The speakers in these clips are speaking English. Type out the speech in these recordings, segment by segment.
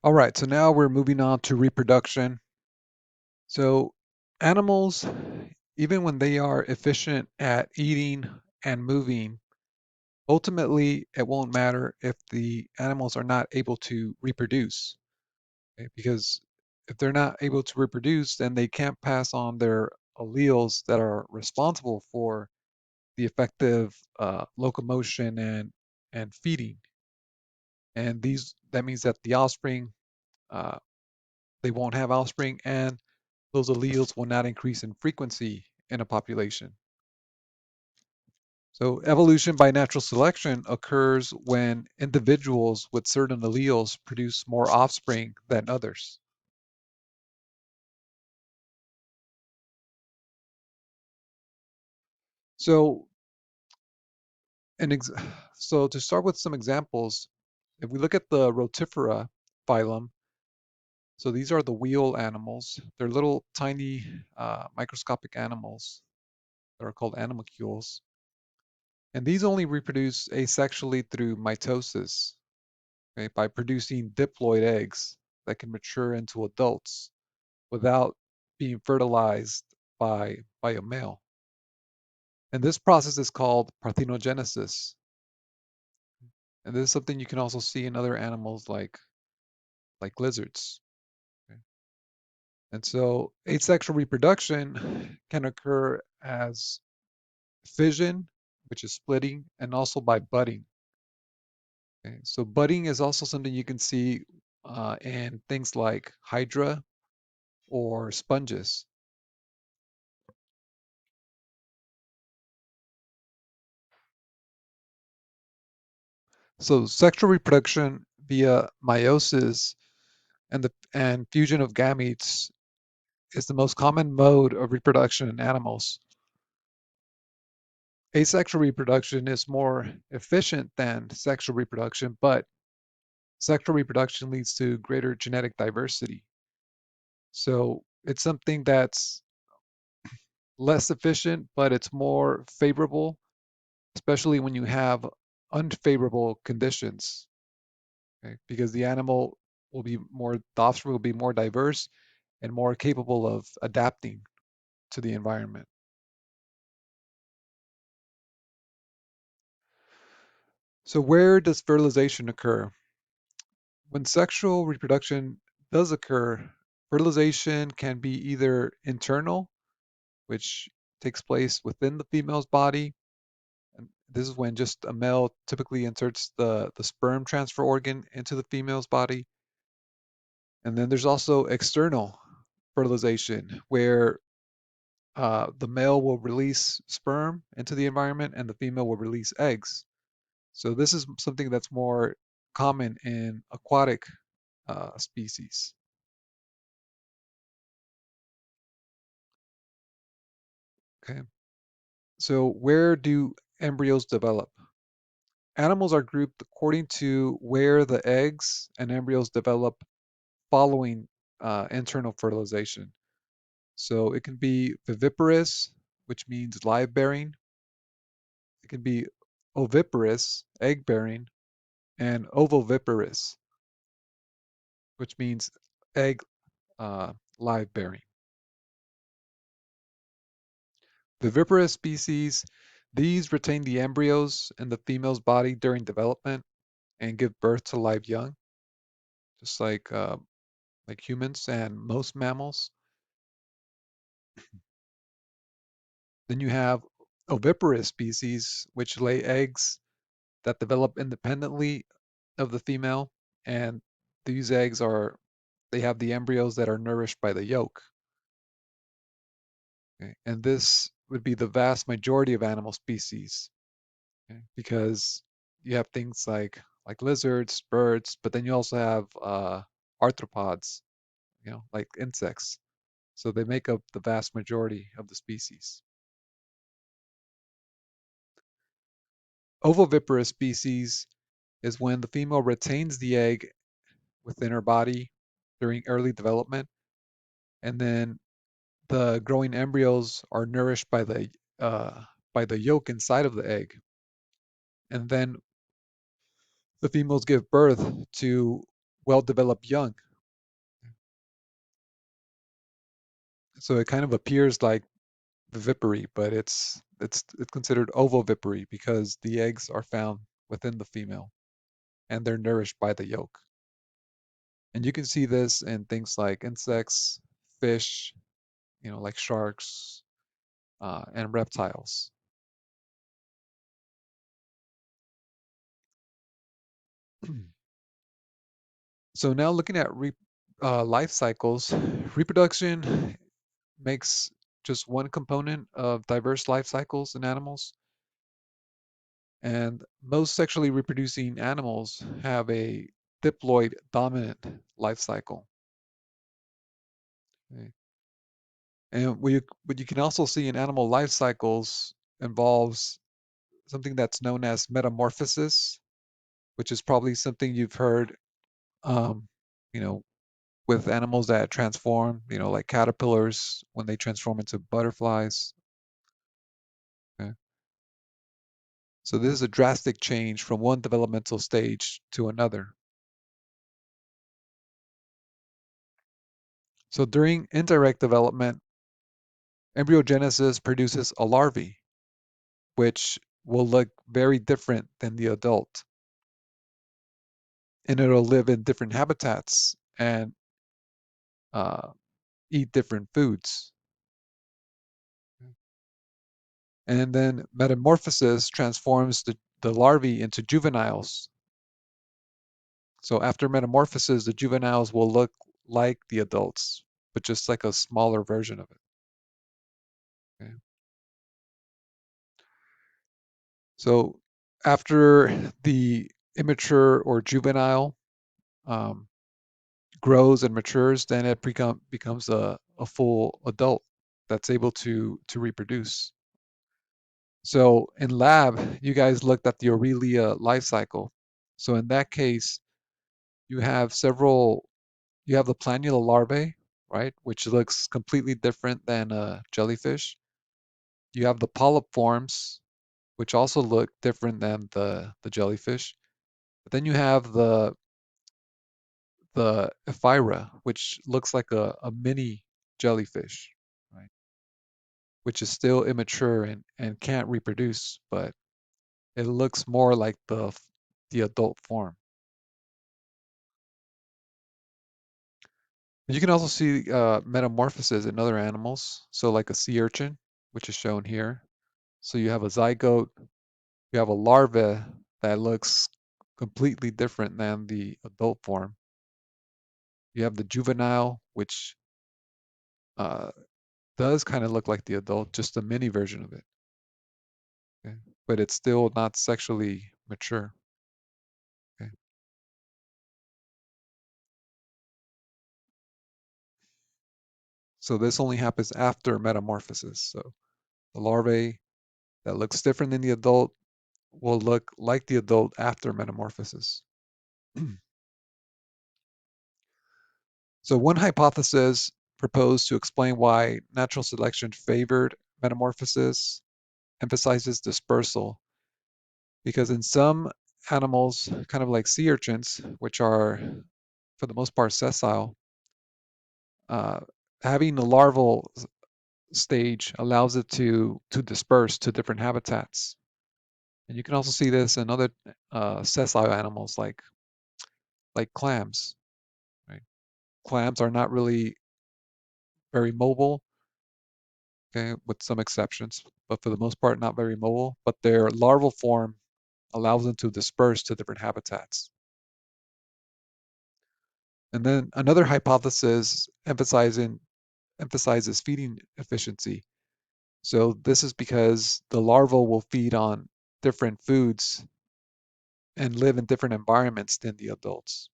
All right, so now we're moving on to reproduction. So animals, even when they are efficient at eating and moving, ultimately it won't matter if the animals are not able to reproduce, okay? Because if they're not able to reproduce, then they can't pass on their alleles that are responsible for the effective locomotion and feeding. And that means that the offspring, uh, they won't have offspring, and those alleles will not increase in frequency in a population. So evolution by natural selection occurs when individuals with certain alleles produce more offspring than others. So an ex- so to start with some examples, if we look at the Rotifera phylum, so these are the wheel animals. They're little tiny microscopic animals that are called animalcules. And these only reproduce asexually through mitosis, okay, by producing diploid eggs that can mature into adults without being fertilized by a male. And this process is called parthenogenesis. And this is something you can also see in other animals like lizards. Okay. And so asexual reproduction can occur as fission, which is splitting, and also by budding. Okay. So budding is also something you can see in things like hydra or sponges. So sexual reproduction via meiosis and fusion of gametes is the most common mode of reproduction in animals. Asexual reproduction is more efficient than sexual reproduction, but sexual reproduction leads to greater genetic diversity. So it's something that's less efficient, but it's more favorable, especially when you have unfavorable conditions, okay? Because the offspring will be more diverse and more capable of adapting to the environment. So where does fertilization occur? When sexual reproduction does occur, fertilization can be either internal, which takes place within the female's body. And this is when just a male typically inserts the sperm transfer organ into the female's body. And then there's also external fertilization, where the male will release sperm into the environment and the female will release eggs. So this is something that's more common in aquatic species. Okay. So where do embryos develop? Animals are grouped according to where the eggs and embryos develop following internal fertilization. So it can be viviparous, which means live bearing. It can be oviparous, egg bearing, and ovoviparous, which means egg live bearing. Viviparous species, these retain the embryos in the female's body during development and give birth to live young, just like humans and most mammals. Then you have oviparous species, which lay eggs that develop independently of the female, and these eggs they have the embryos that are nourished by the yolk. Okay? And this would be the vast majority of animal species, okay? Because you have things like lizards, birds, but then you also have arthropods, like insects. So they make up the vast majority of the species. Ovoviparous species is when the female retains the egg within her body during early development, and then the growing embryos are nourished by the yolk inside of the egg, and then the females give birth to well-developed young. So it kind of appears like vivipary, but it's considered ovovivipary because the eggs are found within the female and they're nourished by the yolk. And you can see this in things like insects, fish, like sharks, and reptiles. So now looking at life cycles, reproduction makes just one component of diverse life cycles in animals. And most sexually reproducing animals have a diploid dominant life cycle. Okay. And what you can also see in animal life cycles involves something that's known as metamorphosis, which is probably something you've heard, um, you know, with animals that transform, like caterpillars when they transform into butterflies. Okay. So this is a drastic change from one developmental stage to another. So during indirect development, embryogenesis produces a larvae, which will look very different than the adult, and it'll live in different habitats and uh, eat different foods. And then metamorphosis transforms the larvae into juveniles. So after metamorphosis, the juveniles will look like the adults, but just like a smaller version of it. Okay? So after the immature or juvenile um, grows and matures, then it becomes a full adult that's able to reproduce. So in lab, you guys looked at the Aurelia life cycle. So in that case, you have you have the planula larvae, right, which looks completely different than a jellyfish. You have the polyp forms, which also look different than the jellyfish. But then you have the Ephyra, which looks like a mini jellyfish, right? Which is still immature and can't reproduce, but it looks more like the adult form. You can also see metamorphoses in other animals, so like a sea urchin, which is shown here. So you have a zygote, you have a larva that looks completely different than the adult form. You have the juvenile, which uh, does kind of look like the adult, just a mini version of it. Okay? But it's still not sexually mature. Okay? So this only happens after metamorphosis. So the larvae that looks different than the adult will look like the adult after metamorphosis. So one hypothesis proposed to explain why natural selection favored metamorphosis emphasizes dispersal, because in some animals, kind of like sea urchins, which are for the most part sessile, uh, having the larval stage allows it to disperse to different habitats. And you can also see this in other sessile animals like clams. Right? Clams are not really very mobile, okay, with some exceptions, but for the most part, not very mobile. But their larval form allows them to disperse to different habitats. And then another hypothesis emphasizes feeding efficiency. So this is because the larval will feed on different foods and live in different environments than the adults.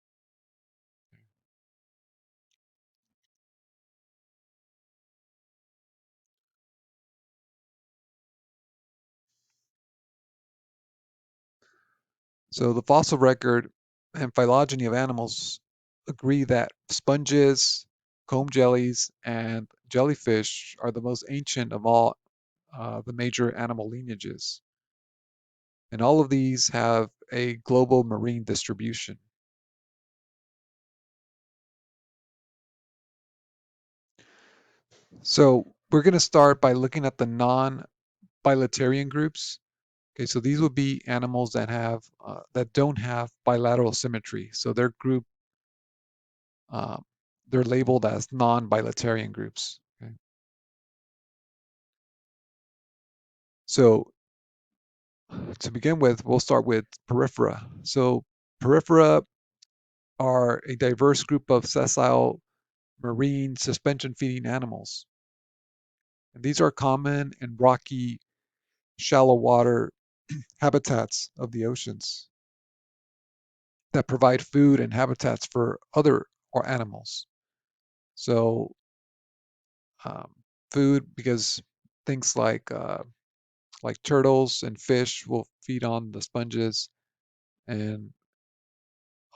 So the fossil record and phylogeny of animals agree that sponges, comb jellies, and jellyfish are the most ancient of all the major animal lineages. And all of these have a global marine distribution. So we're going to start by looking at the non-bilaterian groups. Okay, so these would be animals that have that don't have bilateral symmetry. So uh, they're labeled as non-bilaterian groups. Okay? So to begin with, we'll start with porifera. So porifera are a diverse group of sessile marine suspension-feeding animals. And these are common in rocky, shallow water habitats of the oceans that provide food and habitats for other or animals. So um, food because things like turtles and fish will feed on the sponges, and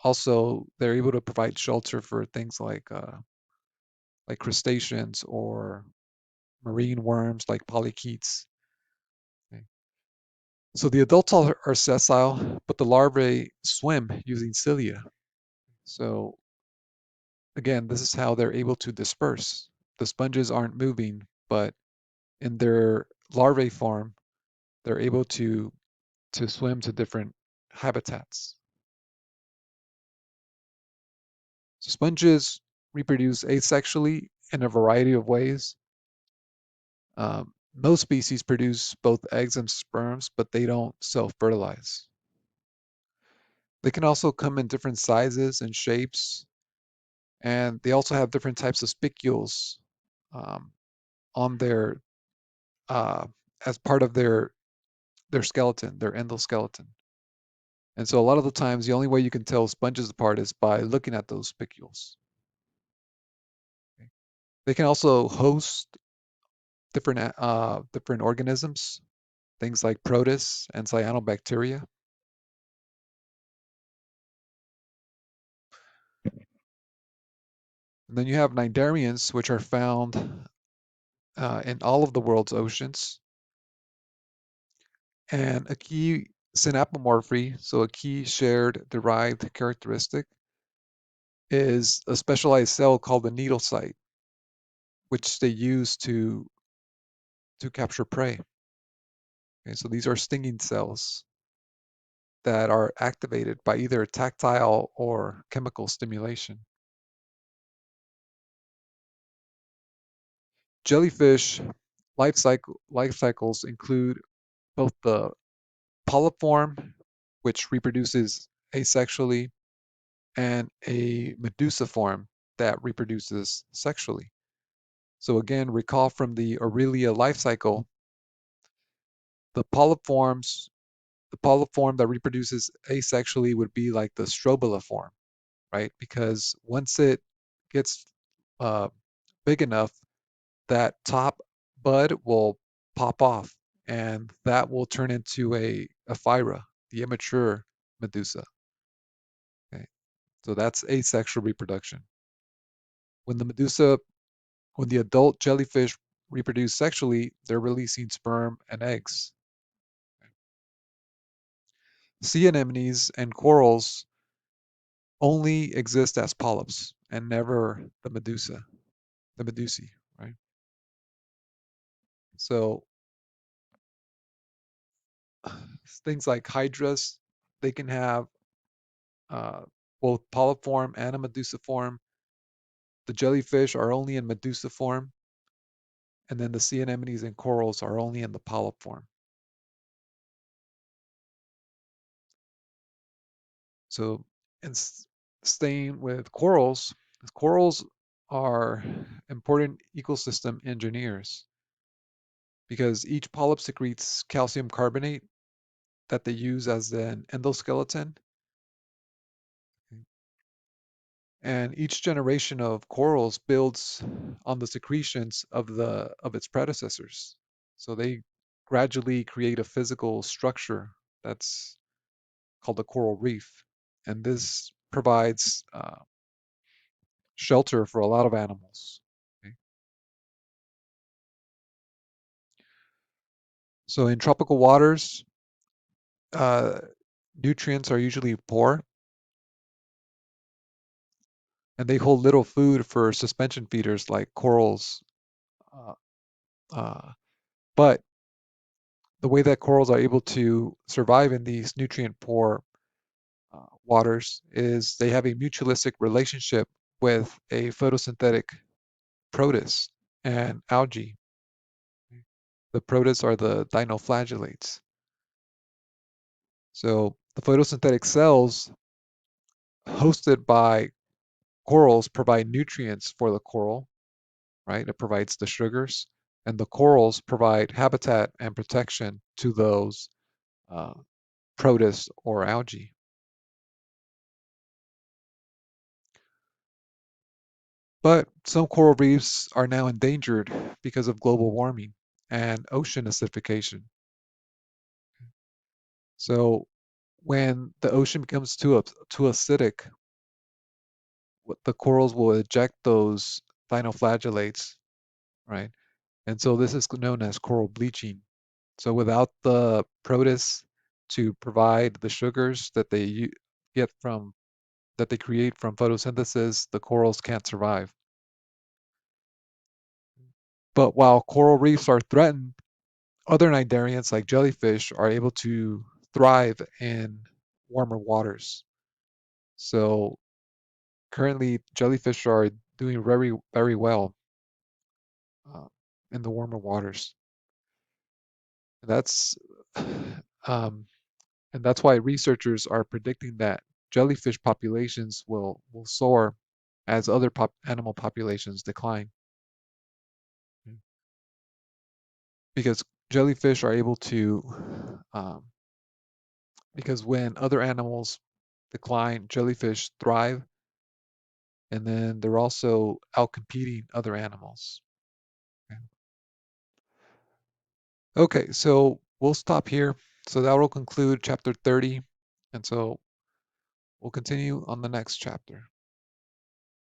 also they're able to provide shelter for things like crustaceans or marine worms like polychaetes. Okay. So the adults are sessile, but the larvae swim using cilia. So again, this is how they're able to disperse. The sponges aren't moving, but in their larvae form, they're able to swim to different habitats. So sponges reproduce asexually in a variety of ways. Most species produce both eggs and sperms, but they don't self-fertilize. They can also come in different sizes and shapes, and they also have different types of spicules um, on their uh, as part of their skeleton, their endoskeleton. And so a lot of the times, the only way you can tell sponges apart is by looking at those spicules. Okay. They can also host different organisms, things like protists and cyanobacteria. And then you have cnidarians, which are found in all of the world's oceans. And a key synapomorphy, so a key shared derived characteristic, is a specialized cell called the needle site, which they use to capture prey. Okay, so these are stinging cells that are activated by either tactile or chemical stimulation. Jellyfish life cycles include both the polyp-form, which reproduces asexually, and a medusa form that reproduces sexually. So again, recall from the Aurelia life cycle, the polyp the polyp form that reproduces asexually would be like the strobila form, right? Because once it gets uh, big enough, that top bud will pop off, and that will turn into a phyra, the immature medusa. Okay, so that's asexual reproduction. When the medusa, when the adult jellyfish reproduce sexually, they're releasing sperm and eggs. Sea anemones and corals only exist as polyps and never the medusae, right? So things like hydras, they can have uh, both polyp form and a medusa form. The jellyfish are only in medusa form, and then the sea anemones and corals are only in the polyp form. So, and staying with corals are important ecosystem engineers because each polyp secretes calcium carbonate that they use as an endoskeleton. And each generation of corals builds on the secretions of its predecessors. So they gradually create a physical structure that's called a coral reef, and this provides shelter for a lot of animals. Okay. So in tropical waters, uh, nutrients are usually poor, and they hold little food for suspension feeders like corals Uh, uh, but the way that corals are able to survive in these nutrient-poor waters is they have a mutualistic relationship with a photosynthetic protist and algae. The protists are the dinoflagellates. So the photosynthetic cells hosted by corals provide nutrients for the coral, right? It provides the sugars, and the corals provide habitat and protection to those uh, protists or algae. But some coral reefs are now endangered because of global warming and ocean acidification. So when the ocean becomes too acidic, the corals will eject those dinoflagellates, right? And so this is known as coral bleaching. So without the protists to provide the sugars that get from that they create from photosynthesis, the corals can't survive. But while coral reefs are threatened, other cnidarians like jellyfish are able to thrive in warmer waters. So currently, jellyfish are doing very, very well uh, in the warmer waters. That's um, and that's why researchers are predicting that jellyfish populations will soar as other animal populations decline. Because jellyfish are able to, um, because when other animals decline, jellyfish thrive, and then they're also outcompeting other animals. Okay, so we'll stop here. So that will conclude chapter 30, and so we'll continue on the next chapter.